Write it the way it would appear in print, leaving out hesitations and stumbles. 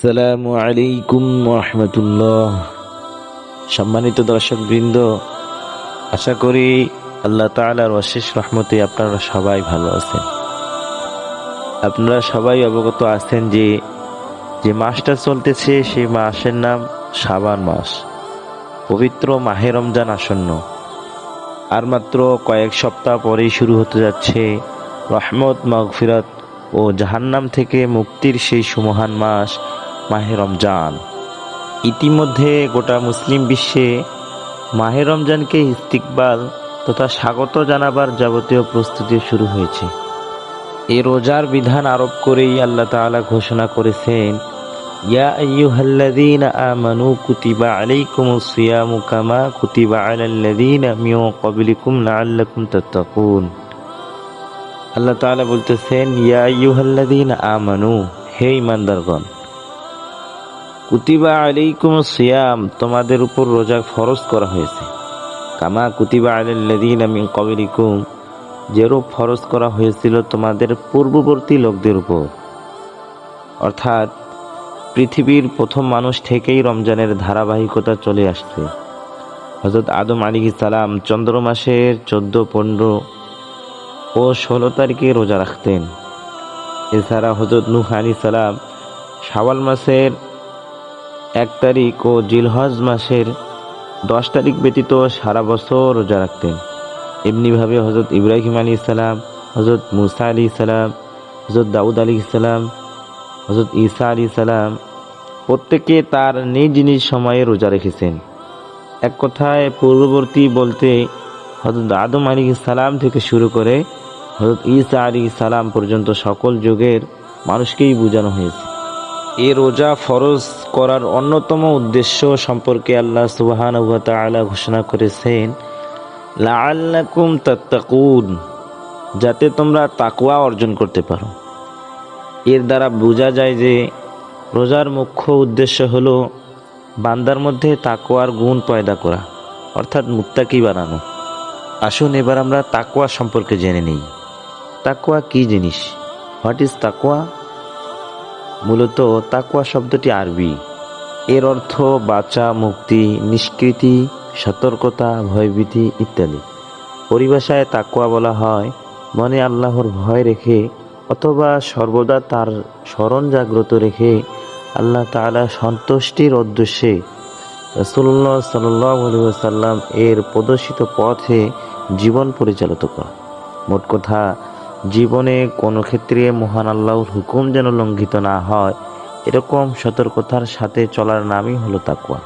আসসালামু আলাইকুম রহমতুল্লাহ। সম্মানিত দর্শকবৃন্দ, আশা করি আল্লাহ তাআলার অশেষ রহমতে আপনারা সবাই ভালো আছেন। আপনারা সবাই অবগত আছেন যে যে মাসটা চলতেছে সেই মাসের নাম শাবান মাস। পবিত্র মাহে রমজান আসন্ন, আর মাত্র কয়েক সপ্তাহ পরেই শুরু হতে যাচ্ছে রহমত, মাগফিরাত ও জাহান্নাম থেকে মুক্তির সেই সুমহান মাস মাহে রমজান। ইতিমধ্যে গোটা মুসলিম বিশ্বে মাহে রমজানকে ইস্তিকবাল তথা স্বাগত জানাবার যাবতীয় প্রস্তুতি শুরু হয়েছে। এই রোজার বিধান আরোপ করেই আল্লাহ তাআলা ঘোষণা করেছেন, ইয়া আইয়ুহাল্লাযীনা আমানু কুতিবা আলাইকুমুস সিয়ামু কামা কুতিবা আলাল্লাযীনা মিন ক্বাবলিকুম লাআল্লাকুম তাত্তাকুন। আল্লাহ তাআলা বলতেছেন, ইয়া আইয়ুহাল্লাযীনা আমানু, হে ঈমানদারগণ, কুতিবা আলাইকুমুস সিয়াম, তোমাদের উপর রোজা ফরজ করা হয়েছে, কামা কুতিবা আলাল্লাযীনা মিন ক্বাবলিকুম, যেরূপ ফরজ করা হয়েছিল তোমাদের পূর্ববর্তী লোকদের উপর। অর্থাৎ পৃথিবীর প্রথম মানুষ থেকেই রমজানের ধারাবাহিকতা চলে আসছে। হযরত আদম আলাইহিস সালাম চন্দ্র মাসের 14, 15 ও 16 তারিখে রোজা রাখতেন। এছাড়া হযরত নূহ আলাইহিস সালাম শাওয়াল মাসের 1 তারিখ ও জিলহজ মাসের 10 তারিখ ব্যতীত সারা বছর রোজা রাখতেন। এমনিভাবে হযরত ইব্রাহিম আলাইহিস সালাম, হযরত মুসা আলাইহিস সালাম, হযরত দাউদ আলাইহিস সালাম, হযরত ঈসা আলাইহিস সালাম প্রত্যেকে তার নিজ নিজ সময়ে রোজা রেখেছেন। এক কথায় পূর্ববর্তী বলতে হযরত আদম আলাইহিস সালাম থেকে শুরু করে হযরত ঈসা আলাইহিস সালাম পর্যন্ত সকল যুগের মানুষকেই বোঝানো হয়েছে। এই রোজা ফরজ করার অন্যতম উদ্দেশ্য সম্পর্কে আল্লাহ সুবহানাহু ওয়া তাআলা ঘোষণা করেছেন, লাআল্লাকুম তাত্তাকুন, যাতে তোমরা তাকওয়া অর্জন করতে পারো। এর দ্বারা বোঝা যায় যে রোজার মুখ্য উদ্দেশ্য হলো বান্দার মধ্যে তাকওয়ার গুণ পয়দা করা, অর্থাৎ মুত্তাকি বানানো। আসুন এবার আমরা তাকওয়া সম্পর্কে জেনে নিই। তাকওয়া কি জিনিস? হোয়াট ইজ তাকওয়া? মূলত তাকওয়া শব্দটি আরবি। এর অর্থ বাঁচা, মুক্তি, নিষ্কৃতি, সতর্কতা, ভয়ভীতি ইত্যাদি। পরিভাষায় তাকওয়া বলা হয় মনে আল্লাহর ভয় রেখে অথবা সর্বদা তার স্মরণ জাগ্রত রেখে আল্লাহ তাআলা সন্তুষ্টির উদ্দেশ্যে রাসূলুল্লাহ সাল্লাল্লাহু আলাইহি ওয়াসাল্লাম এর প্রদর্শিত পথে জীবন পরিচালিত করা। মোট কথা, জীবনে কোনো ক্ষেত্রে মহান আল্লাহর হুকুম যেন লঙ্ঘিত না হয়, এরকম সতর্কতার সাথে চলার নামই হলো তাকওয়া।